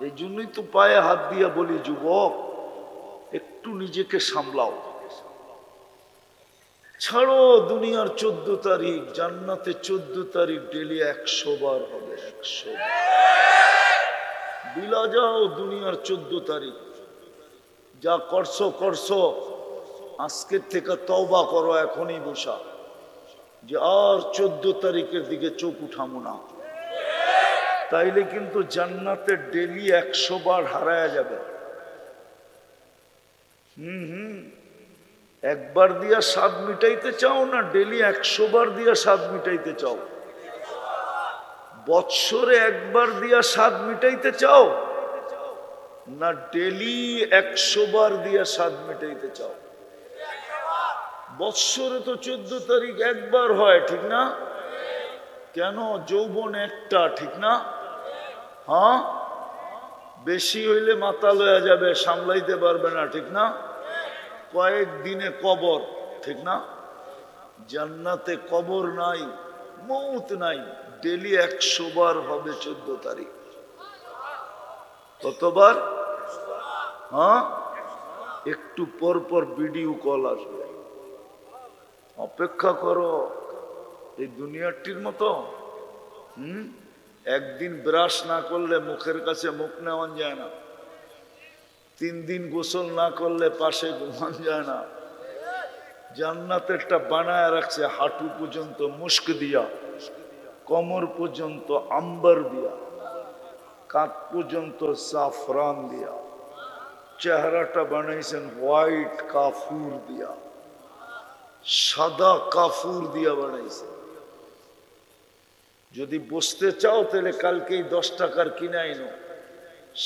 এই জন্যই তো পায়ে হাত দিয়া বলি, যুবক একটু নিজেকে সামলাও। ছাড়ো দুনিয়ার 14 তারিখ, জান্নাতে 14 তারিখ ডেলি 100 বার হবে। 100 বিলা যাও দুনিয়ার 14 তারিখ, যা করছো করছো, আজকের থেকে তওবা করো এখনই বসা, যে আর 14 তারিখের দিকে চোখ উঠামো না। তাইলে কিন্তু জান্নাতে ডেলি 100 বার হারায়া যাবে। একবার দিয়া স্বাদ মিটাইতে চাও না ডেলি 100 বার দিয়া স্বাদ মিটাইতে চাও? বৎসরে একবার দিয়া স্বাদ মিটাইতে চাও না ডেলি 100 বার দিয়া স্বাদ মিটাইতে চাও? বৎসরে তো 14 তারিখ একবার হয়, ঠিক না? কেন? যৌবন একটা, ঠিক না? হ্যাঁ, বেশি হইলে মাথা লয়া যাবে, সামলাইতে পারবে না, ঠিক না? কয়েকদিনে কবর, ঠিক না? জান্নাতে কবর নাই, মৌত নাই, ডেলি 100 বার হবে 14 তারিখ। কতবার? হ্যাঁ, একটু পর পর ভিডিও কল আসবে, অপেক্ষা করো। এই দুনিয়াটির মতো একদিন ব্রাশ না করলে মুখের কাছে মুখ নেওয়া যায় না, 3 দিন গোসল না করলে পাশে ঘুমান যায় না। জান্নাতে একটা বানায় রাখছে, হাঁটু পর্যন্ত মুস্ক দিয়া, কোমর পর্যন্ত আম্বার দিয়া, কাঁধ পর্যন্ত জাফরান দিয়া, চেহারাটা বানাইছেন হোয়াইট কাফুর দিয়া, সাদা কাফুর দিয়া বানাইছে। যদি বসতে চাও তাহলে কালকেই 10 টাকার কিনে আইনো,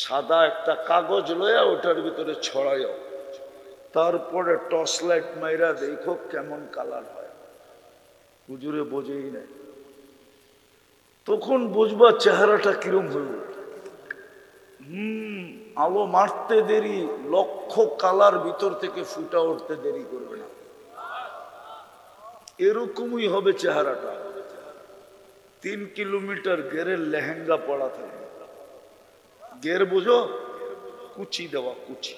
সাদা একটা কাগজ লয়া ওটার ভিতরে ছড়াইও, তারপরে টর্চ লাইট মাইরা দেখো কেমন কালার হয়। হুজুরে বোঝেই নাই, তখন বুঝবা চেহারাটা কিরম হইল। আলো মারতে দেরি, লক্ষ কালার ভিতর থেকে ফুটা উঠতে দেরি করবে না, এরকমই হবে চেহারাটা। 3 কিলোমিটার গেরের লেহেঙ্গা পড়া থাকবে। গের বুঝো? কুচি দেওয়া, কুচি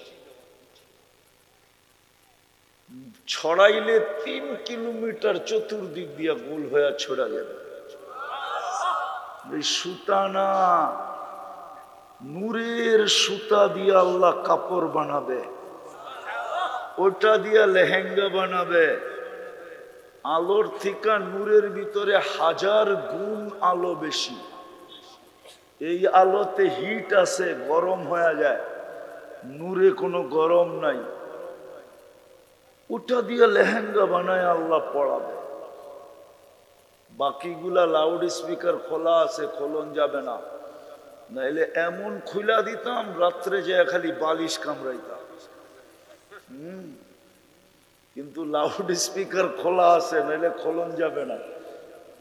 ছড়াইলে 3 কিলোমিটার চতুর্দিক দিয়া গোল হয়ে ছড়া যাবে। এই সুতা না, নূরের সুতা দিয়ে আল্লাহ কাপড় বানাবে, ওটা দিয়া লেহেঙ্গা বানাবে। আলোর থেকে নূরের ভিতরে 1000 গুণ আলো বেশি। এই আলোতে হিট আছে, গরম হয়ে যায়, নূরে কোনো গরম নাই। ওটা দিয়ে লেহেঙ্গা বানায় আল্লাহ পড়াবে। বাকিগুলা লাউড স্পিকার খোলা আছে, খোলন যাবে না, নাইলে এমন খুলা দিতাম রাত্রে যে খালি বালিশ কামড়াইতাম। কিন্তু লাউড স্পিকার খোলা আছে, নাইলে খোলন যাবে না,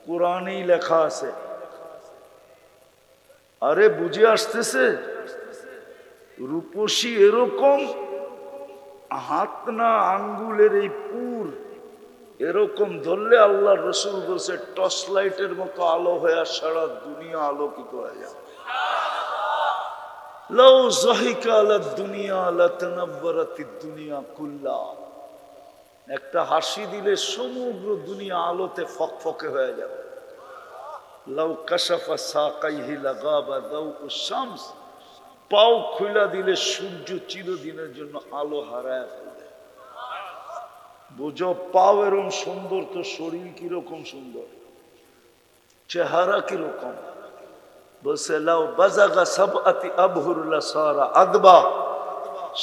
কোরআনেই লেখা আছে। আরে বুঝে আসতেছে? রূপসী এরকম, হাত না আঙ্গুলের এই পুর এরকম ধরলে আল্লাহ রসুল বলছে টর্চ লাইটের মতো আলো হয়ে সারা দুনিয়া আলোকিত হয়ে যাবে। লাউ যাহিকা আলাদ দুনিয়া লাতানাব্বারাতিদ দুনিয়া কুল্লা। একটা হাসি দিলে সমগ্র দুনিয়া আলোতে ফকফকে হয়ে যাবে। লাউ কাশাফা সাকাইহি লাগাবা দাউউশ শামস। পাও খুলা দিলে সূর্য চিরদিনের জন্য আলো হারায় ফেলবে। বুঝো, পাও এরকম সুন্দর তো শরীর কিরকম সুন্দর, চেহারা কিরকম। বলছে লাউ বাজাগা সাবআতি আবহুর লাসারা আদবা।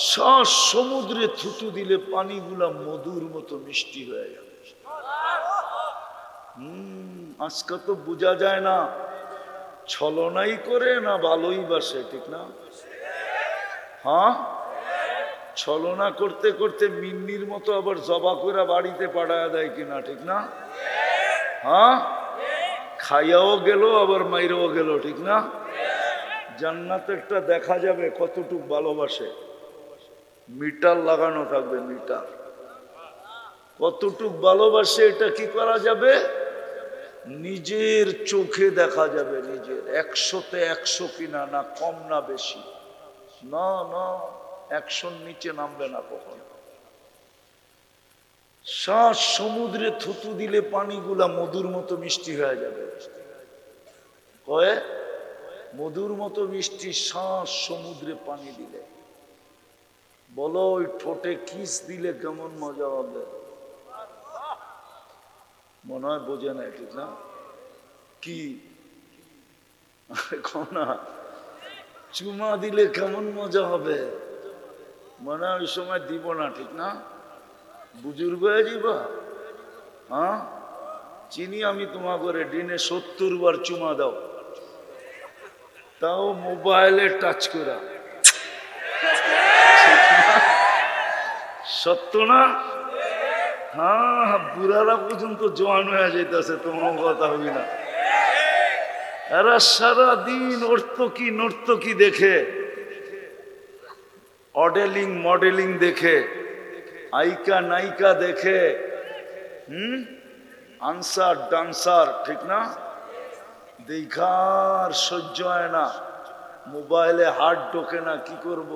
শ্বাস সমুদ্রে থুতু দিলে পানিগুলা মধুর মতো মিষ্টি হয়ে যাবে। আজকে তো বোঝা যায় না ছলনাই করে না ভালোই বাসে, ঠিক না? হ্যাঁ, ছলনা করতে করতে মিন্নির মতো আবার জবা করে বাড়িতে পাঠায় দেয় কিনা, ঠিক না? হ্যাঁ, খাইয়াও গেল আবার মাইরাও গেল, ঠিক না? জান্নাতেরটা দেখা যাবে কতটুক ভালোবাসে। মিটার লাগানো থাকবে, মিটার কতটুক ভালোবাসে এটা কি করা যাবে? নিজের চোখে দেখা যাবে, নিজের 100-তে 100 কিনা, না কম না বেশি, না না 100-র নিচে নামবে না কখনো। শ্বাস সমুদ্রে থুতু দিলে পানিগুলা মধুর মতো মিষ্টি হয়ে যাবে। কয়ে মধুর মতো মিষ্টি শ্বাস সমুদ্রে পানি দিলে। বলো ওই ঠোঁটে কিস দিলে কেমন মজা হবে? মনে হয় বোঝে না, ঠিক না? কি না চুমা দিলে কেমন মজা হবে? মনে হয় ওই সময় দিব না, ঠিক না? বুজুর্গ হয়ে যাবা। হ্যাঁ, চিনি আমি তোমাকে দিনে 70 বার চুমা দাও, তাও মোবাইলে টাচ করা। সত্য না? হ্যাঁ, বুড়ারা পর্যন্ত জোয়ান হয়ে যাইতেছে, তোমার কথা হবি না। এরা সারাদিন নর্তকী দেখে, মডেলিং দেখে, আইকা নায়িকা দেখে, আনসার ডান্সার, ঠিক না? দেখার সহ্য হয় না, মোবাইলে হাত ঢোকে না, কি করব?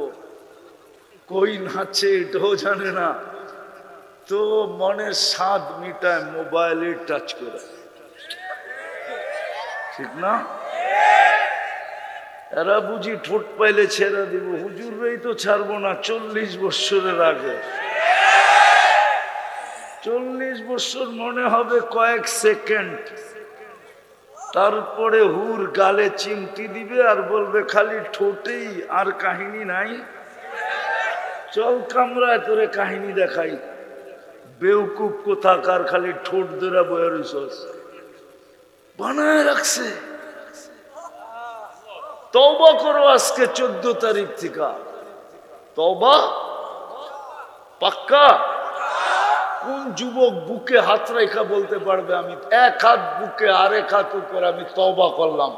কই নাচে এটাও জানে না, তো মনের স্বাদ মিটায় মোবাইলে টাচ করে, ঠিক না? এরা বুঝি ঠোঁট পাইলে ছেড়ে দিব, হুজুররাই তো ছাড়বো না 40 বৎসরের আগে। 40 বৎসর মনে হবে কয়েক সেকেন্ড, তারপরে হুর গালে চিমটি দিবে আর বলবে খালি ঠোঁটেই, আর কাহিনী নাই। চল কামরায় তোরে কাহিনী দেখাই, বেউকুব কোথাকার, খালি ঠোঁট ধরে বয়ে রইছস। বানায় রাখছে। তওবা করো আজকে 14 তারিখ থেকে। তওবা পাক্কা? কোন যুবক বুকে হাত রেখা বলতে পারবে আমি এক হাত বুকে আরেক হাত উপরে আমি তওবা করলাম?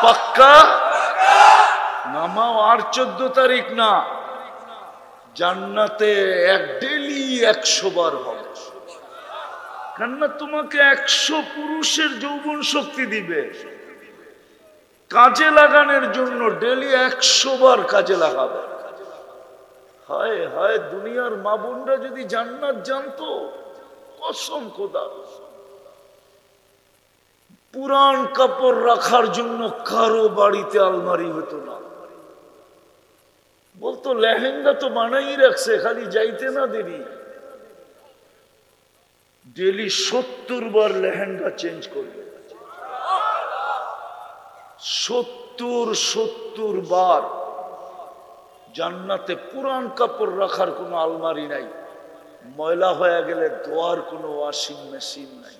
পাক্কা? নামাও। আর 14 তারিখ না, জান্নাতে ডেইলি 100 বার হবে। কেননা তোমাকে 100 পুরুষের যৌবন শক্তি দিবে কাজে লাগানোর জন্য, ডেইলি 100 বার কাজে লাগাবে। হায় হায়, দুনিয়ার মা বোনরা যদি জান্নাত জানতো, কসম খোদা, পুরান কাপড় রাখার জন্য কারো বাড়িতে আলমারি হতো না। বলতো লেহেঙ্গা তো বানাই রাখছে, খালি যাইতে না দেরি। ডেইলি 70 বার লেহেঙ্গা চেঞ্জ করবে। 70 বার। জান্নাতে পুরান কাপড় রাখার কোনো আলমারি নাই, ময়লা হয়ে গেলে ধোয়ার কোনো ওয়াশিং মেশিন নাই।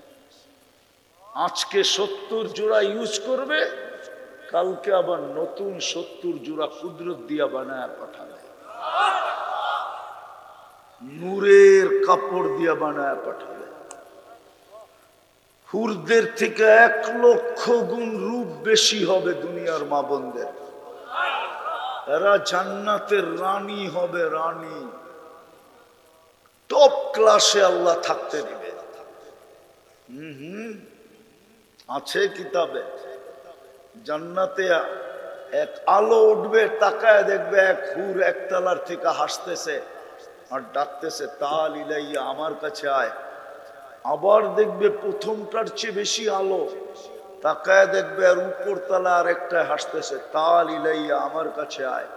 আজকে 70 জোড়া ইউজ করবে, কালকে আবার নতুন 70 জোড়া কুদরত দিয়া বানায় পাঠাবে, নূরের কাপড় দিয়া বানায় পাঠাবে। হুরদের থেকে 1 লক্ষ গুণ রূপ বেশি হবে দুনিয়ার মা বোনদের। এরা জান্নাতের রানী হবে, রানী। টপ ক্লাসে আল্লাহ থাকতে দিবে। আছে কিতাবে। জান্নাতে এক আলো উঠবে, তাকায় দেখবে এক হুর একতলার থেকে হাসতেছে আর ডাকতেছে, তাল ইলাইয়া, আমার কাছে আয়। আবার দেখবে প্রথমটার চেয়ে বেশি আলো, তাকায় দেখবে আর উপর তলা আর একটা হাসতেছে, তাল ইলাইয়া, আমার কাছে আয়।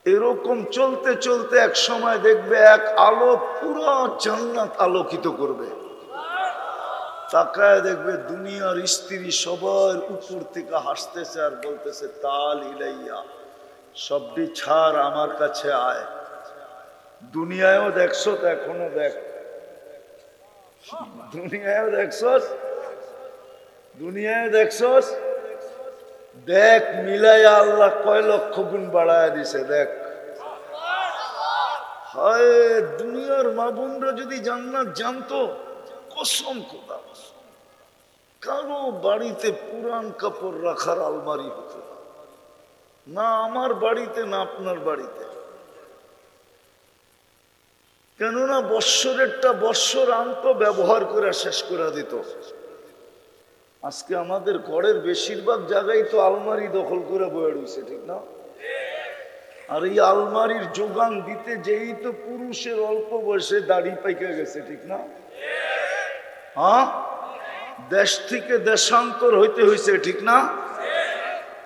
এরকম চলতে চলতে এক সময় দেখবে এক আলো পুরো জান্নাত আলোকিত করবে। তাকায় দেখবে দুনিয়ার স্ত্রী সবার উপর থেকে হাসতেছে আর বলতেছে, তাল ইলাইয়া, সবটি ছাড়, আমার কাছে আয়। দুনিয়ায়ও দেখছো তো, এখনো দেখ। দুনিয়ায় দেখছস, দুনিয়ায় দেখছস, দেখ মিলাইয়া আল্লাহ কয় লক্ষ গুণ বাড়ায় দিছে, দেখ। হায়, দুনিয়ার মা বোনরা যদি জান্নাত জানতো, কসম খোদা, কারো বাড়িতে পুরান কাপড় রাখার আলমারি হতো না, আমার বাড়িতে না আপনার বাড়িতে। কেননা বৎসরেরটা বৎসর আন্ত ব্যবহার করে শেষ করে দিত। আজকে আমাদের ঘরের বেশিরভাগ জায়গায় তো আলমারি দখল করে বয়ে রয়েছে, ঠিক না? আর এই আলমারির যোগান দিতে যেই তো পুরুষের অল্প বয়সে দাড়ি পাইকে গেছে, ঠিক না? হ্যাঁ, দেশ থেকে দেশান্তর হইতে হয়েছে, ঠিক না?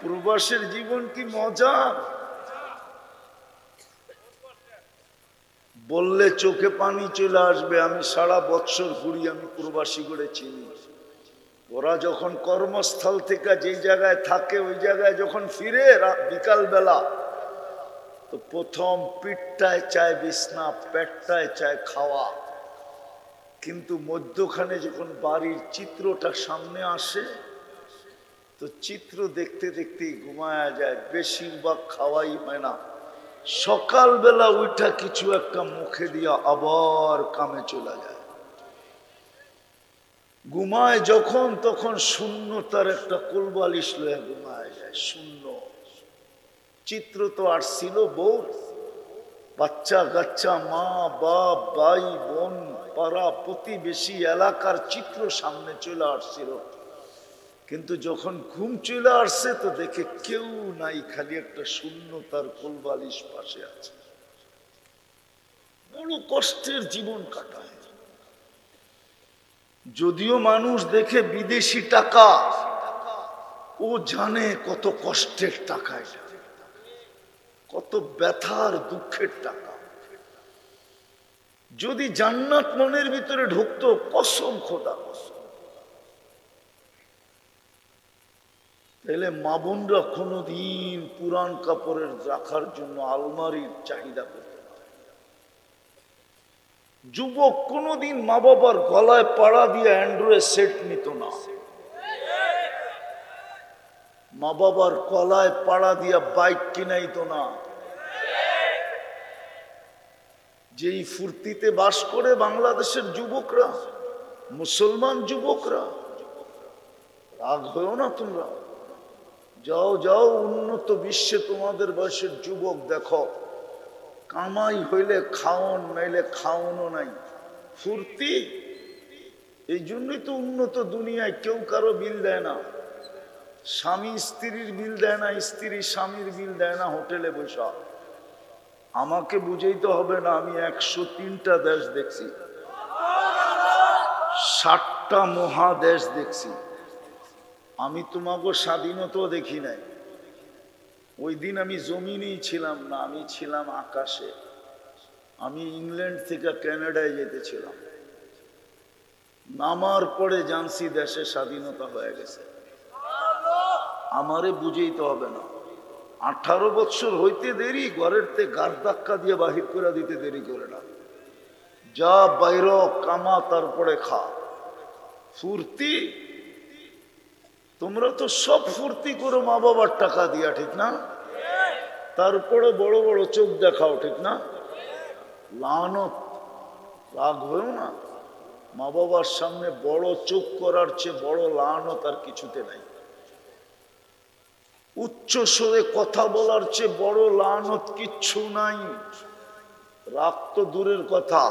প্রবাসের জীবন কি মজা! বললে চোখে পানি চলে আসবে। আমি সারা বৎসর ঘুরি, আমি প্রবাসী করে চিনি। ওরা যখন কর্মস্থল থেকে যেই জায়গায় থাকে ওই জায়গায় যখন ফিরে বিকাল বেলা, তো প্রথম পিঠটায় চায় বিছনা, পেটটায় চায় খাওয়া, কিন্তু মধ্যখানে যখন বাড়ির চিত্রটা সামনে আসে তো চিত্র দেখতে দেখতেই ঘুমায়া যায়। বেশিরভাগ খাওয়াই হয় না। সকালবেলা উঠা কিছু একটা মুখে দিয়া আবার কামে চলে যায়। ঘুমায় যখন তখন শূন্যতার একটা কোলবালিশ লয়ে ঘুমায় যায়। শূন্য চিত্র তো আর ছিল বউ, বাচ্চা কাচ্চা, মা বাপ, ভাই বোন, পাড়া প্রতিবেশী, এলাকার চিত্র সামনে চলে আসছিল। কিন্তু যখন ঘুম চলে আসছে তো দেখে কেউ নাই, খালি একটা শূন্যতার কোলবালিশ পাশে আছে। বড় কষ্টের জীবন কাটায়। যদিও মানুষ দেখে বিদেশি টাকা, ও জানে কত কষ্টের টাকা, এটা কত ব্যথার দুঃখের টাকা। যদি জান্নাত মনের ভিতরে ঢুকতো, কসম খোদা কসম, তাহলে মা বোনরা কোনোদিন পুরান কাপড়ের রাখার জন্য আলমারির চাহিদা করত না। যুবক কোনোদিন মা বাবার গলায় পাড়া দিয়ে অ্যান্ড্রয়েড সেট নিত না। মা বাবার গলায় পাড়া দিয়া বাইক কিনাইত না। যেই ফুর্তিতে বাস করে বাংলাদেশের যুবকরা, মুসলমান যুবকরা, রাগ হয়েও না তোমরা। যাও যাও উন্নত বিশ্বে তোমাদের বয়সের যুবক দেখো, কামাই হইলে খাওন, নাইলে খাওনও নাই, ফুর্তি। এই জন্যই তো উন্নত দুনিয়ায় কেউ কারো বিল দেয় না। স্বামী স্ত্রীর বিল দেয় না, স্ত্রী স্বামীর বিল দেয় না হোটেলে বসা। আমাকে বুঝাইতে হবে না, আমি 103টা দেশ দেখছি, 60টা মহাদেশ দেখছি। আমি তোমাকে স্বাধীনতাও দেখি নাই। ওই দিন আমি জমিনেই ছিলাম না, আমি ছিলাম আকাশে। আমি ইংল্যান্ড থেকে কানাডায় যেতেছিলাম। নামার পরে জানছি দেশে স্বাধীনতা হয়ে গেছে। আমারে বুঝাইতে হবে না। 18 বছর হইতে দেরি, ঘরের তে গার ধাক্কা দিয়ে বাহির করে দিতে দেরি করে না। যা বাইর কামা, তারপরে খা। ফুর্তি, তোমরা তো সব ফুর্তি করো মা বাবার টাকা দিয়া, ঠিক না? তারপরে বড় বড় চোখ দেখাও, ঠিক না? লানত, রাগ হয়েও না। মা বাবার সামনে বড় চোখ করার চেয়ে বড় লানত আর কিছুতে নাই। উচ্চ স্বরে কথা বলার চেয়ে বড় লানত কিচ্ছু নাই। রাগ তো দূরের কথা,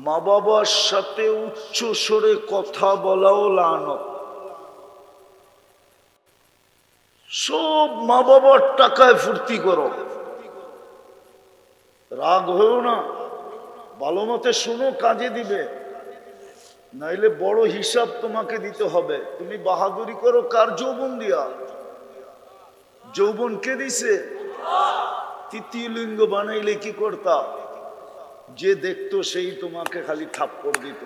মা বাবার সাথে উচ্চ স্বরে কথা বলাও লানত। সব মা বাবার টাকায় ফুর্তি করো, রাগ হয়েও না। ভালো মতে শোনো, কাজে দিবে, নাইলে বড় হিসাব তোমাকে দিতে হবে। তুমি বাহাদুরি করো কার যৌবন দিয়া? যৌবন কে দিছে? তৃতীয় লিঙ্গ বানাইলে কি করতা? যে দেখতো সেই তোমাকে খালি থাপ্পড় দিত,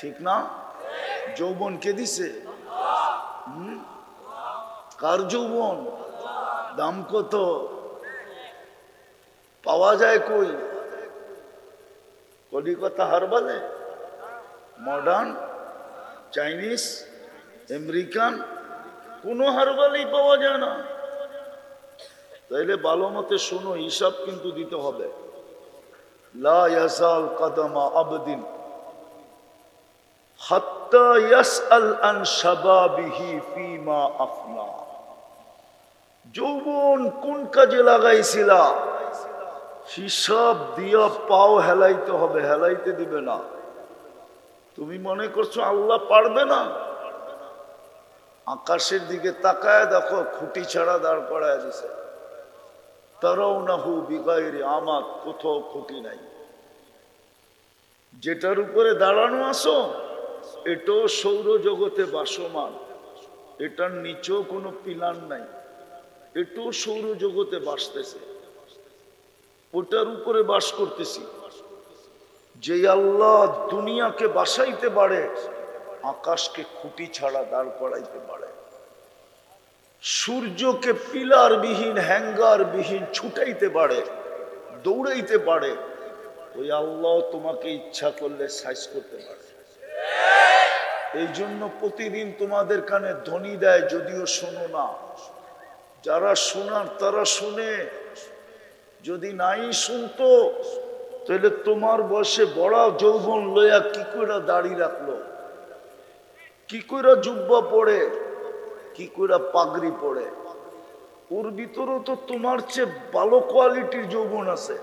ঠিক না? যৌবন কে দিছে? কার যৌবন? দাম কত? পাওয়া যায় কই? কলিকাতা হারবালে, মডার্ন, চাইনিজ, আমেরিকান, কোনো হারবালেই পাওয়া যায় না। তাইলে ভালো মতে শোনো, হিসাব কিন্তু দিতে হবে। লা ইয়াজাল কদমা আবদিন হাত্তা ইয়াসআল আন শাবাবিহি ফিমা আফনা। যৌবন কোন কাজে লাগাইছিলা? হিসাব দিয়া পাও হেলাইতে হবে, হেলাইতে দিবে না। তুমি মনে করছো আল্লাহ পারবে না? আকাশের দিকে তাকায় দেখো, খুঁটি ছাড়া দাঁড় করায় দিছে। তারাউনাহু বিগাইরি আমাদ, কোথাও খুঁটি নাই। যেটার উপরে দাঁড়ানো আসো এটাও সৌরজগতে বাসমান, এটার নিচেও কোনো পিলার নাই, এটাও সৌরজগতে বাসতেছে, ওটার উপরে বাস করতেছি। যে আল্লাহ দুনিয়াকে বাসাইতে পারে, আকাশকে খুঁটি ছাড়া দাঁড় করাইতে পারে, সূর্যকে পিলার বিহীন হ্যাঙ্গার বিহীন ছুটাইতে পারে, দৌড়াইতে পারে, ওই আল্লাহ তোমাকে ইচ্ছা করলে সাইজ করতে পারে। এই জন্য প্রতিদিন তোমাদের কানে ধ্বনি দেয়, যদিও শোনো না। যারা শোনার তারা শুনে, যদি নাই শুনতো তাহলে তোমার বয়সে বড় যৌবন লইয়া কি করে দাড়ি রাখলো, কি করে জুব্বা পড়ে, কি করে পাগড়ি পড়ে। ওর ভিতরেও তো তোমার চেয়ে ভালো কোয়ালিটির যৌবন আছে।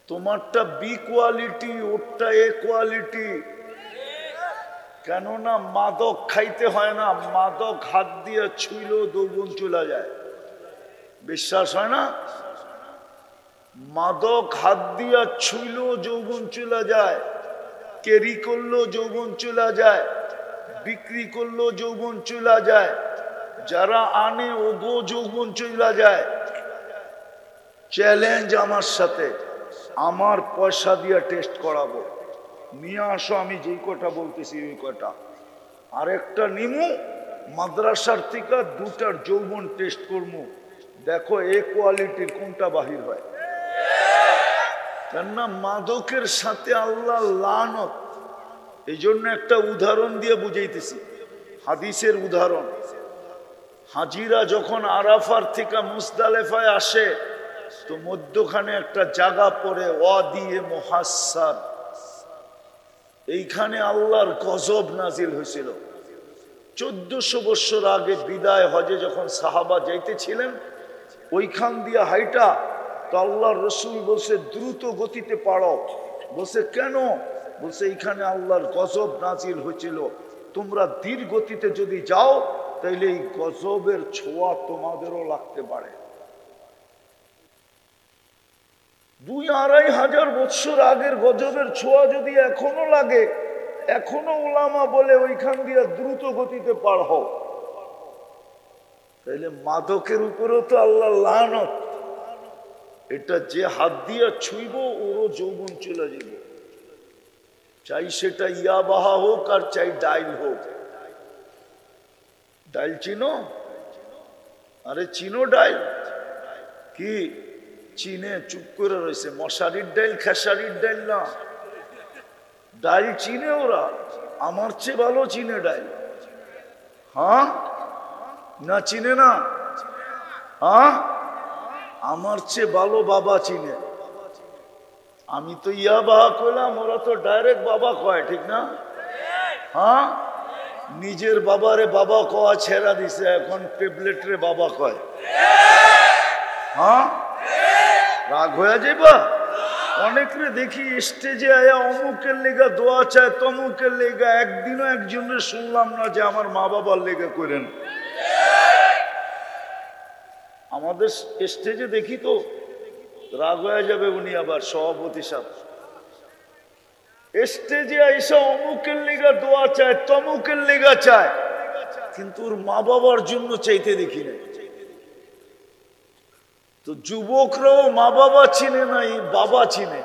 তোমারটা বি কোয়ালিটি, ওরটা এ কোয়ালিটি। কেননা মাদক খাইতে হয় না, মাদক হাত দিয়ে ছুইলেও যৌবন চলে যায়। বিশ্বাস হয় না? মাদক হাত দিয়া ছুইলেও যৌবন চলে যায়, ক্যারি করলেও যৌবন চলে যায়, বিক্রি করলেও যৌবন চলে যায়, যারা আনে ওগো যৌবন চলে যায়। চ্যালেঞ্জ আমার সাথে, আমার পয়সা দিয়ে টেস্ট করাবো, নিয়ে আসো। আমি যেই কটা বলতেছি ওই কটা, আর একটা নিমু মাদ্রাসার থেকে, দুটার যৌবন টেস্ট করবো, দেখো এ কোয়ালিটির কোনটা বাহির হয়। কেননা মাদকের সাথে আল্লাহ লানত। এই জন্য একটা উদাহরণ দিয়ে বুঝাইতেছি, হাদিসের উদাহরণ। হাজিরা যখন আরাফার থেকে মুজদালিফায় আসে, তো মধ্যখানে একটা জায়গা পড়ে ওয়াদিয়ে মুহাসসার। এইখানে আল্লাহর গজব নাজিল হয়েছিল 1400 বছর আগে। বিদায় হজে যখন সাহাবা যাইতেছিলেন, ওইখান দিয়ে হাইটা, তো আল্লাহর রসুল বলছে দ্রুত গতিতে পারো। বলছে কেন? বলছে এইখানে আল্লাহর গজব নাজিল হয়েছিল, তোমরা ধীর গতিতে যদি যাও তাইলে এই গজবের ছোঁয়া তোমাদেরও লাগতে পারে। 2-2.5 বছর আগের গজবের ছোঁয়া যদি এখনো লাগে, এখনো উলামা বলে ওইখান দিয়ে দ্রুত গতিতে পার হও, তাইলে মাদকের উপরেও তো আল্লাহ লানত। এটা যে হাত দিয়ে ছুইব ওরও যৌবন চলে যাবে, চাই সেটা ইয়াবাহা হোক আর চাই ডাইল হোক। ডাইল চিনো? আরে চিনো ডাইল কি? চিনে চুপ করে রয়েছে। মশারির ডাইল, খেসারির ডাইল না, ডাইল চিনে ওরা, আমার চেয়ে ভালো চিনে ডাইল। হ্যাঁ না চিনে না? হ্যাঁ, আমার চেয়ে ভালো বাবা চিনে। আমি তো ইয়া বাবা কইলাম, ওরা তো ডাইরেক্ট বাবা কয়, ঠিক না? হ্যাঁ, নিজের বাবারে বাবা কওয়া ছেড়া দিছে, এখন ট্যাবলেটরে বাবা কয়। হ্যাঁ, রাগ হয়ে যাইবা? অনেকে দেখি স্টেজে আয়া অমুকের লেগা দোয়া চায়, তমুকের লেগা। একদিনও একজনের শুনলাম না যে আমার মা বাবার লেগা করেন। আমাদের স্টেজে দেখি তো রাগ হয়ে যাবে উনি আবার সভাপতি সাহেব, স্টেজে আইসা অমুকের লেগা দোয়া চায়, তমুকের লেগা চায়, কিন্তু ওর মা বাবার জন্য চাইতে দেখি না। তো যুবকরাও মা বাবা চিনে নাই, বাবা চিনে,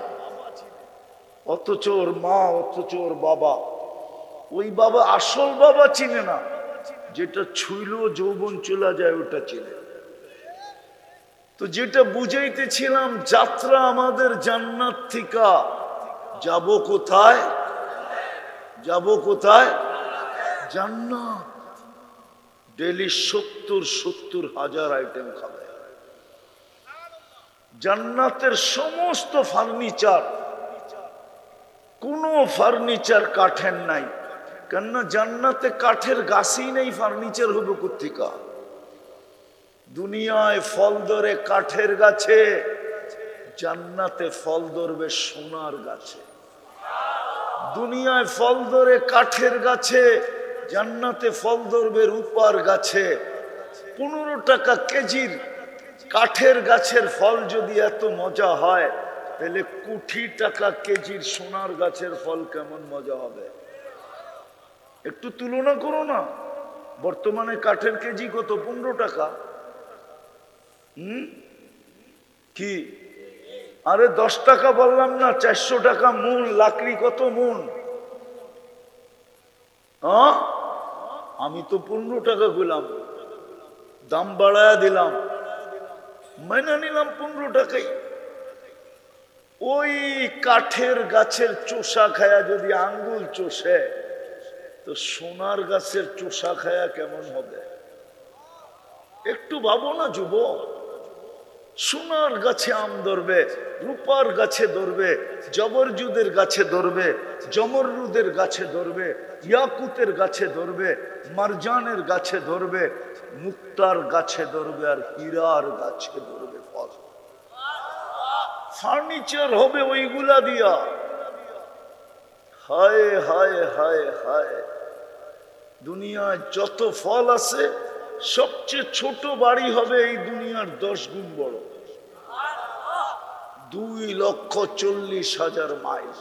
অথচ ওর মা, অথচ ওর বাবা। ওই বাবা আসল বাবা চিনে না, যেটা ছুইলেও যৌবন চলে যায় ওটা চিনে। তো যেটা বুঝাইতেছিলাম, যাত্রা আমাদের জান্নাত থেকে, যাব কোথায়? যাব কোথায়? জান্নাত। ডেলি 70 হাজার আইটেম খাবে। জান্নাতের সমস্ত ফার্নিচার, কোনো ফার্নিচার কাঠের নাই। কেননা জান্নাতে কাঠের গাছই নেই, ফার্নিচার হবে কোত্থেকে? দুনিয়ায় ফল ধরে কাঠের গাছে, জান্নাতে ফল ধরবে সোনার গাছে, দুনিয়ায় ফল ধরে কাঠের গাছে, জান্নাতে ফল ধরবে রূপার গাছে। 15 টাকা কেজির কাঠের গাছের ফল যদি এত মজা হয়, তাহলে কোটি টাকা কেজির সোনার গাছের ফল কেমন মজা হবে? একটু তুলনা করো না। বর্তমানে কাঠের কেজি কত? 15 টাকা। কি আরে 10 টাকা বললাম না, 400 টাকা মূল। লাকড়ি কত মূল? আমি তো 15 টাকা গুলাম, দাম বাড়ায়া দিলাম, মাইনা নিলাম 15 টাকাই। ওই কাঠের গাছের চোষা খায়া যদি আঙ্গুল চষে, তো সোনার গাছের চোষা খায়া কেমন হবে? একটু ভাবো না যুবক। সোনার গাছে আম ধরবে, রূপার গাছে ধরবে, জবরজুদের গাছে ধরবে, জমরুদের গাছে ধরবে, ইয়াকুতের গাছে ধরবে, মারজানের গাছে ধরবে, মুক্তার গাছে ধরবে, আর হীরার গাছে ধরবে ফল। ফার্নিচার হবে ওইগুলা দিয়া। হায় হায় হায় হায়, দুনিয়ায় যত ফল আছে, সবচেয়ে ছোট বাড়ি হবে এই দুনিয়ার 10 গুণ বড়। 2,40,000 মাইল।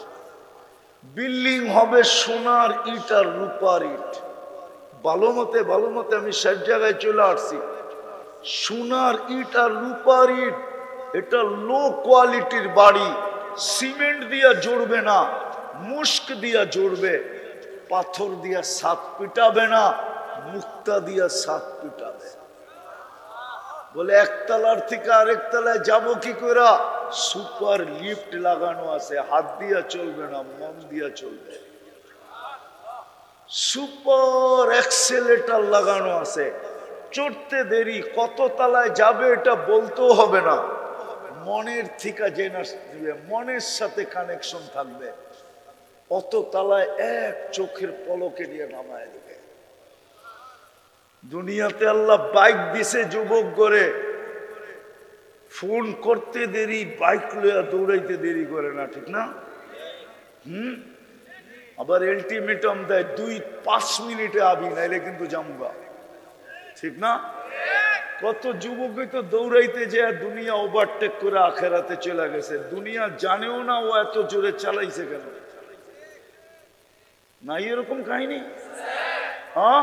বিল্ডিং হবে সোনার ইট আর রূপার ইট। ভালো মতে আমি সব জায়গায় চলে আসছি। সোনার ইট আর রূপার ইট, এটা লো কোয়ালিটির বাড়ি। সিমেন্ট দিয়া জড়বে না, মুস্ক দিয়া জড়বে। পাথর দিয়া ছাদ পিটাবে না, মুক্তা দিয়া ছাদ পিটাবে। বলে একতলার থেকে আরেক তলায় যাবো কি করে? সুপার লিফট লাগানো আছে, হাত দিয়া চলবে না, মন দিয়া চলবে। সুপার এক্সেলেটর লাগানো আছে, চড়তে দেরি, কত তলায় যাবে এটা বলতেও হবে না, মনের থেকে জেনে দিবে, মনের সাথে কানেকশন থাকবে। অত তলায় এক চোখের পলকে দিয়ে নামায় দিবে। দুনিয়াতে আল্লাহ বাইক দিছে যুবক করে, ফোন করতে দেরি, বাইক লইয়া দৌড়াইতে দেরি করে না, ঠিক না? আবার আলটিমেটাম দেয় 2-5 মিনিটে আবি, নাইলে কিন্তু জামুগা, ঠিক না? কত যুবকই তো দৌড়াইতে যায় দুনিয়া ওভারটেক করে আখেরাতে চলে গেছে। দুনিয়া জানেও না ও এত জোরে চালাইছে কেন। নাই এরকম কাহিনী? হ্যাঁ,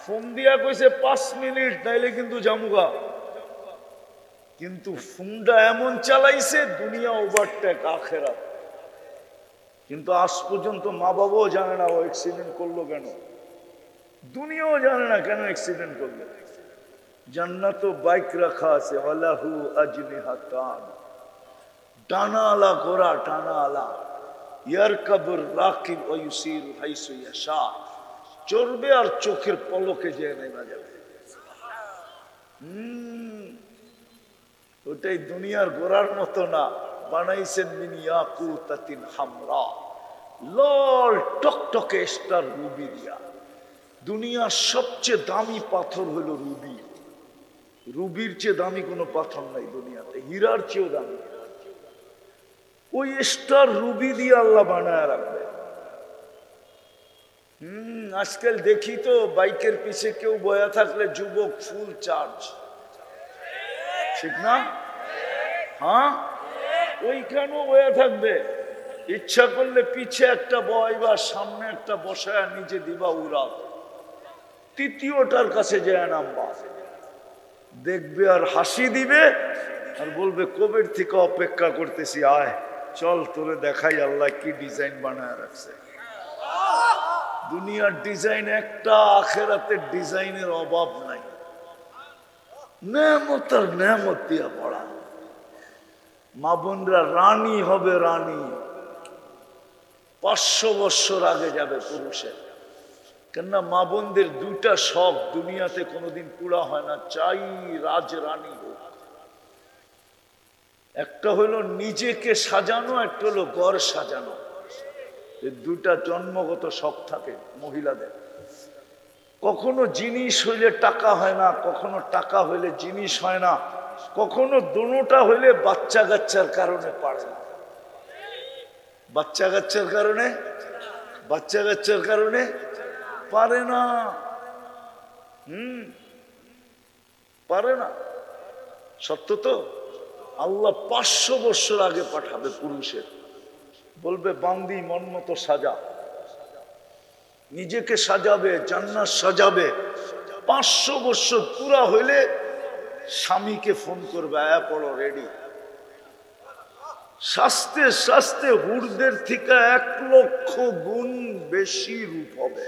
ফোন দিয়া কইছে 5 মিনিট, নাইলে কিন্তু জামুগা। কিন্তু ফোনটা এমন চালাইছে দুনিয়া ওভারটেক আখেরাত। কিন্তু আজ পর্যন্ত মা বাবাও জানে না ও অ্যাক্সিডেন্ট করলো কেন, দুনিয়াও জানে না কেন অ্যাক্সিডেন্ট করলো। জান্নাত বাইক রাখা আছে, ওয়ালাহু আজনিহাতান, ডানাওয়ালা ঘোড়া, ডানাওয়ালা। ইয়ারকাবুর রাকিব ওয়া ইউসিরু হাইসু ইয়াশা, চড়বে আর চোখের পলকে যেয়ে নেমে যাবে। ওটাই দুনিয়ার ঘোড়ার মতো না, বানাইছেন মিন ইয়াকুতাতিন হামরা, লাল টকটকে স্টার রুবি দিয়া। দুনিয়ার সবচেয়ে দামি পাথর হলো রুবি। রুবির চেয়ে দামি কোনো পাথর নাই দুনিয়াতে, হীরার চেয়েও দামি। ওই স্টার রুবি দিয়ে আল্লাহ বানায় রাখবে। আজকাল দেখি তো বাইকের পিছে কেউ বয়া থাকলে যুবক ফুল চার্জ, ঠিক না? হ্যাঁ, ওইখানেও বয়া থাকবে। ইচ্ছা করলে পিছে একটা বয়বা, সামনে একটা বসায় নিচে দিবা উড়া, তৃতীয়টার কাছে যায় নামবা, দেখবে আর হাসি দিবে আর বলবে কবের থেকে অপেক্ষা করতেছি, আয় চল তোরে দেখাই আল্লাহ কি ডিজাইন বানায় রাখছে। দুনিয়ার ডিজাইন একটা, আখেরাতের ডিজাইনের অভাব নাই। নেয়ামত আর নেয়ামত দিয়া পড়া। মা বোনরা রানী হবে, রানী। 500 বছর আগে যাবে পুরুষের। কেননা মা বোনদের 2টা শখ দুনিয়াতে কোনোদিন পুরা হয় না, চাই রাজরানী হোক। একটা হলো নিজেকে সাজানো, একটা হলো ঘর সাজানো। এই 2টা জন্মগত শখ থাকে মহিলাদের। কখনো জিনিস হইলে টাকা হয় না, কখনো টাকা হইলে জিনিস হয় না। কখনো দোনোটা হইলে বাচ্চা কাচ্চার কারণে পারে না। বাচ্চা কাচ্চার কারণে পারে না। পারে না। সত্য তো। আল্লাহ 500 বছর আগে পাঠাবে পুরুষের, বলবে বান্দি মন মতো সাজা, নিজেকে সাজাবে, জান্নাত সাজাবে। 500 বছর পুরা হইলে স্বামীকে ফোন করবে, আয়া পড়ো রেডি। শাস্তে শাস্তে হুরদের থেকে 1 লক্ষ গুণ বেশি রূপ হবে।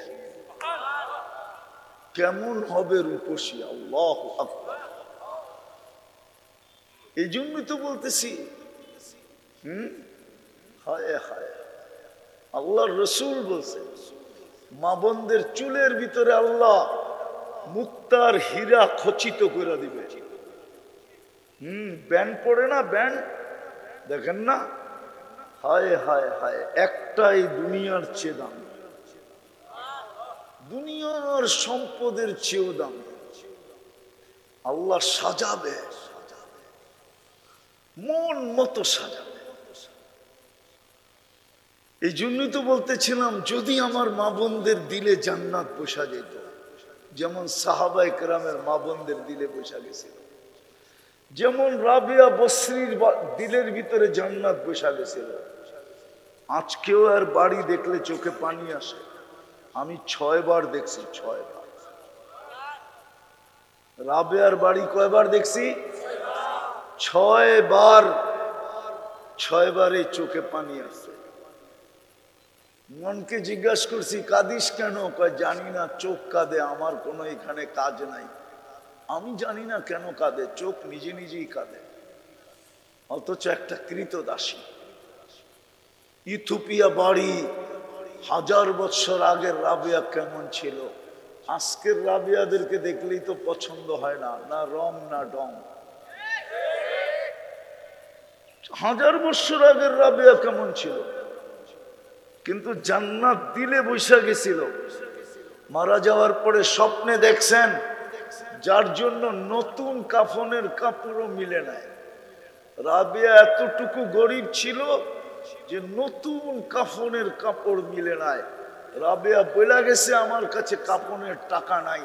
কেমন হবে রূপসী! আল্লাহু আকবার। এই জন্যই তো বলতেছি, হায় হায়, আল্লাহর রসুল বলছে মা বোনদের চুলের ভিতরে আল্লাহ মুক্তার হীরা খচিত করে দিবে। ব্যান্ড পড়ে না, ব্যান্ড দেখেন না? হায় হায় হায়, একটাই দুনিয়ার চেয়ে দাম, দুনিয়ার সম্পদের চেয়েও দাম। আল্লাহ সাজাবে, মন মতো সাজাবে। এই জন্যই তো বলতেছিলাম, যদি আমার মা বোনদের দিলে জান্নাত বসা যেত, যেমন সাহাবায়ে কেরামের মা বোনদের দিলে বসা গেছিল, যেমন রাবিয়া বসরির দিলের ভিতরে জান্নাত বসা গেছিল। আজকেও আর বাড়ি দেখলে চোখে পানি আসে। আমি 6 বার দেখছি, 6 বার। রাবিয়ার বাড়ি কয়বার দেখছি? 6 বার। 6 বারে চোখে পানি আসে। মনকে জিজ্ঞাসা করছি, কাঁদিস কেন? কয় জানি না, চোখ কাঁদে, আমার কোনো এখানে কাজ নাই। আমি জানি না কেন কাঁদে, চোখ নিজে নিজেই কাঁদে। অথচ একটা কৃতদাসী, ইথিওপিয়া বাড়ি, 1000 বছর আগের রাবিয়া কেমন ছিল, আজকের রাবিয়াদেরকে দেখলেই তো পছন্দ হয় না, না রং না ডং। 1000 বছর আগের রাবিয়া কেমন ছিল, কিন্তু জান্নাত দিলে বৈশা গেছিল। মারা যাওয়ার পরে স্বপ্নে দেখছেন, যার জন্য নতুন কাফনের কাপড়ও মিলে নাই। রাবিয়া এতটুকু গরিব ছিল যে নতুন কাফনের কাপড় মিলে নাই। রাবিয়া বলে গেছে, আমার কাছে কাফনের টাকা নাই,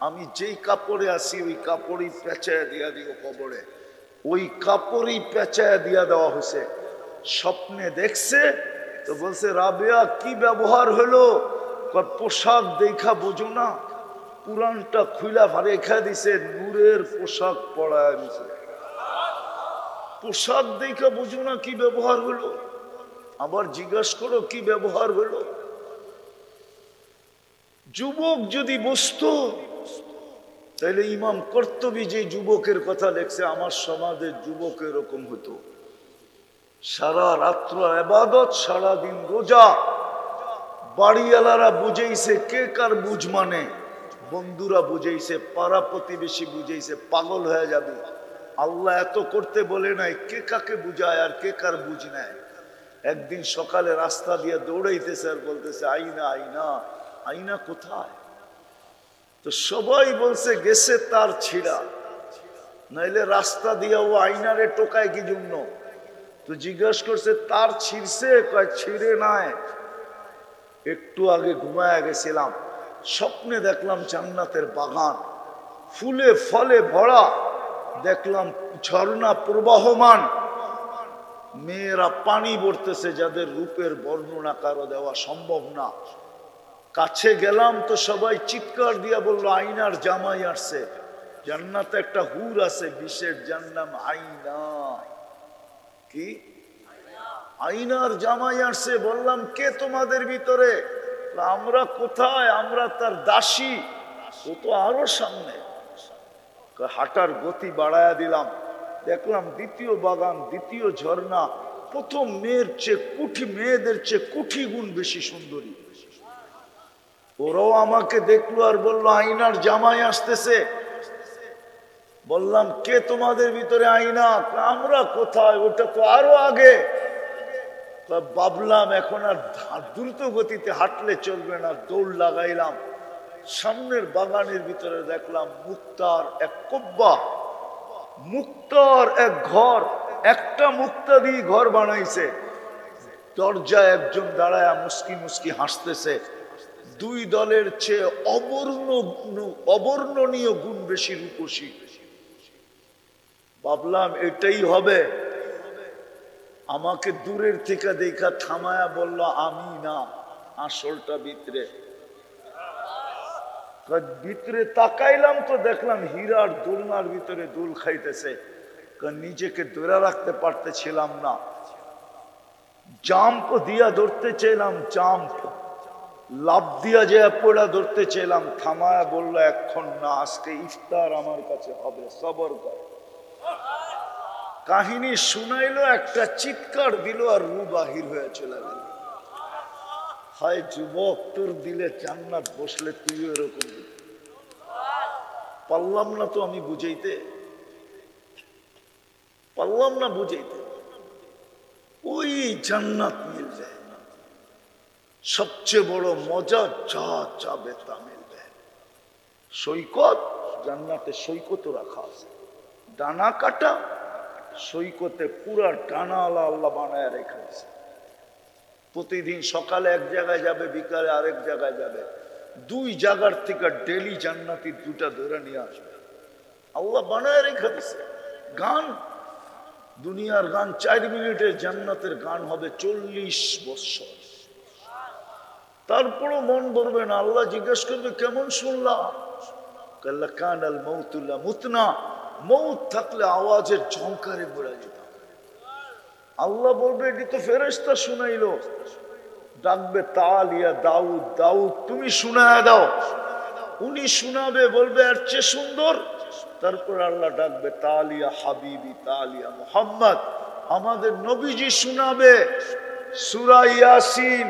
আমি যেই কাপড়ে আসি ওই কাপড়ই পেঁচায় দিয়া দিও কবরে। ওই কাপড়ই পেঁচায় দিয়া দেওয়া হয়েছে। স্বপ্নে দেখছে তো বলছে, রাবিয়া কি ব্যবহার হলো? পোশাক দেখা বোঝো না? পুরানটা খুইলা রেখা দিছে, নূরের পোশাক পরায় দিছে। পোশাক দেখা বুঝো না কি ব্যবহার হলো? আবার জিজ্ঞাসা করো কি ব্যবহার হলো? যুবক যদি বুঝতো, তাহলে ইমাম কর্তুবী যে যুবকের কথা লেখছে, আমার সমাজের যুবক এরকম হতো। সারা রাত্র ইবাদত, সারাদিন রোজা। বাড়িওয়ালারা বুঝেইছে কে কার বুঝ মানে, বন্ধুরা বুঝেইছে, পাড়া প্রতিবেশী বুঝেইছে, পাগল হয়ে যাবে। আল্লাহ এত করতে বলে নাই, কে কাকে বুঝায় আর কে কার বুঝ নেয়। একদিন সকালে রাস্তা দিয়ে দৌড়াইতেছে আর বলতেছে, আইনা আইনা। আইনা কোথায়? তো সবাই বলছে গেছে তার ছিঁড়া, নাইলে রাস্তা দিয়ে ও আইনারে টোকায় কি জন্য? তো জিজ্ঞাসা করছে, তার ছিঁড়ছে? কয় ছিঁড়ে নাই, একটু আগে ঘুমায় গেছিলাম, স্বপ্নে দেখলাম জান্নাতের বাগান, ফুলে ফলে ভরা, দেখলাম ঝর্ণা প্রবাহমান, মেয়েরা পানি ভরতেছে, যাদের রূপের বর্ণনা কারো দেওয়া সম্ভব না। কাছে গেলাম তো সবাই চিৎকার দিয়া বলল, আইনার জামাই আসছে। জান্নাতে একটা হুর আছে, বিশেষ যার নাম আইনা। কি? আইনার জামাই আসছে। বললাম, কে তোমাদের ভিতরে? আমরা কোথায়? আমরা তার দাসী। ও তো আরো সামনে। হাঁটার গতি বাড়ায়া দিলাম, দেখলাম দ্বিতীয় বাগান, দ্বিতীয় ঝর্ণা। প্রথম মেয়েদের চেয়ে কোটি গুণ বেশি সুন্দরী। ওরাও আমাকে দেখলো আর বললো, আইনার জামাই আসতেছে। বললাম, কে তোমাদের ভিতরে আইনা? আমরা কোথায়? ওটা তো আরো আগে। ভাবলাম এখন আর দ্রুত গতিতে হাঁটলে চলবে না, দৌড় লাগাইলাম। সামনের বাগানের ভিতরে দেখলাম মুক্তার এক কব্বা, মুক্তার এক ঘর, একটা মুক্তা দিয়ে ঘর বানাইছে। দরজায় একজন দাঁড়ায় মুস্কি মুস্কি হাসতেছে। দুই দলের চেয়ে অবর্ণনীয় গুণ বেশি রূপসী। ভাবলাম এটাই হবে। আমাকে দূরের থেকে দেখা থামায়া বলল আমি না, আসলটা ভিতরে। ভিতরে তাকাইলাম তো দেখলাম হীরার দোলনার ভিতরে দোল খাইতেছে। নিজেকে ধরে রাখতে পারতেছিলাম না, জাম্প দিয়া ধরতে চাইলাম, জাম্প লাভ দিয়া যে পড়া ধরতে চাইলাম, থামায়া বলল এখন না, আজকে ইফতার আমার কাছে হবে, সবর কর। কাহিনী শুনাইলো, একটা চিৎকার দিল আর রু বাহির হয়ে চলে গেল। হায় যুবক, তোর দিলে জান্নাত বসলে তুই এরকম। পারলাম না তো আমি বুঝাইতে, পারলাম না বুঝাইতে। ওই জান্নাত মিলবে, সবচেয়ে বড় মজা যা চাবে তা মিলবে। সৈকত, জান্নাতে সৈকতও রাখা আছে, ডানা কাটা সৈকতে পুরা ডানা আল্লাহ আল্লাহ বানায় রেখে আছে। প্রতিদিন সকালে এক জায়গায় যাবে, বিকালে আরেক জায়গায় যাবে, দুই জায়গার থেকে ডেলি জান্নাতি দুটা ধরে নিয়ে আসবে। আল্লাহ বানায় রেখে দিছে। গান, দুনিয়ার গান 4 মিনিটের, জান্নাতের গান হবে 40 বছর। তারপরও মন ভরবে না। আল্লাহ জিজ্ঞেস করবে কেমন শুনলাম? কাল্লা কানাল মৌতুল্লাহ মুতনা, মৌত থাকলে আওয়াজের ঝংকারে বেড়ে যেত। আল্লাহ বলবে এটি তো ফেরেশতা শুনাইলো। ডাকবে তালিয়া দাউদ, দাউদ তুমি শুনায়া দাও। উনি শুনাবে, বলবে এর চেয়ে সুন্দর। তারপর আল্লাহ ডাকবে তালিয়া হাবিবি, তালিয়া মুহাম্মদ, আমাদের নবীজি শুনাবে সূরা ইয়াসিন।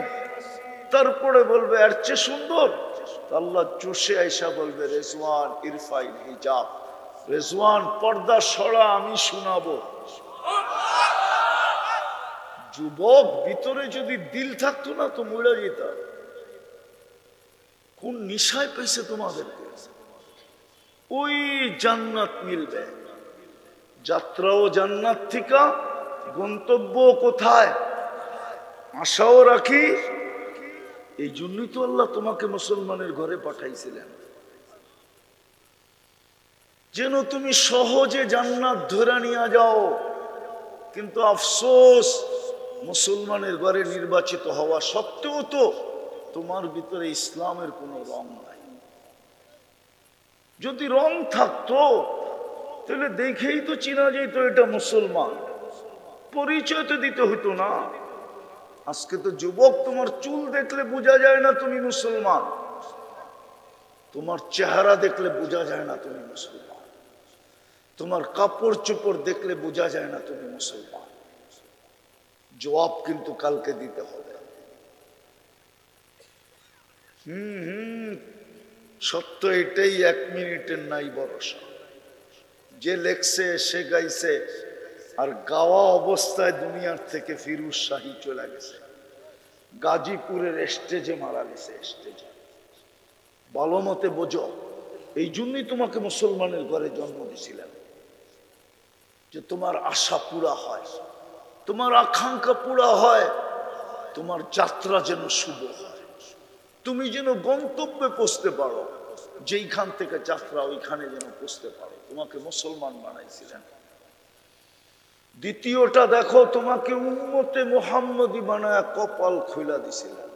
তারপরে বলবে এর চেয়ে সুন্দর। আল্লাহ চষে আইসা বলবে রেজওয়ান ইরফাইল হিজাব, রেজওয়ান পর্দা সরা, আমি শোনাবো। যুবক, ভিতরে যদি দিল থাকতো না তো মরে যেত। কোন নিশায় পেয়েছে তোমাদেরকে? ওই জান্নাত মিলবে। যাত্রাও জান্নাত থেকে, গন্তব্য কোথায় আশাও রাখি। এই জন্যই তো আল্লাহ তোমাকে মুসলমানের ঘরে পাঠাইছিলেন, যেন তুমি সহজে জান্নাত ধরে নিয়ে যাও। কিন্তু আফসোস, মুসলমানের ঘরে নির্বাচিত হওয়া সত্ত্বেও তো তোমার ভিতরে ইসলামের কোনো রং নাই। যদি রং থাকতো তাহলে দেখেই তো চেনা যেত এটা মুসলমান, পরিচয় তো দিতে হতো না। আজকে তো যুবক, তোমার চুল দেখলে বোঝা যায় না তুমি মুসলমান, তোমার চেহারা দেখলে বোঝা যায় না তুমি মুসলমান, তোমার কাপড় চোপড় দেখলে বোঝা যায় না তুমি মুসলমান। জবাব কিন্তু কালকে দিতে হবে। সত্য এটাই, 1 মিনিটের নাই ভরসা। যে লেখছে সে গাইছে, আর গাওয়া অবস্থায় দুনিয়ার থেকে ফিরুজ শাহী চলে গেছে, গাজীপুরের স্টেজে মারা গেছে। স্টেজে ভালো মতে বোঝো। এই জন্যই তোমাকে মুসলমানের ঘরে জন্ম দিয়েছিলেন, যে তোমার আশা পুরা হয়, তোমার আকাঙ্ক্ষা পুরা হয়, তোমার যাত্রা যেন শুভ হয়, তুমি যেন গন্তব্যে পৌঁছতে পারো, যেইখান থেকে যাত্রা ওইখানে যেন পৌঁছতে পারো। তোমাকে মুসলমান বানাইছিলেন। দ্বিতীয়টা দেখো, তোমাকে উম্মতে মুহাম্মদী বানায়া কপাল খুলা দিছিলেন।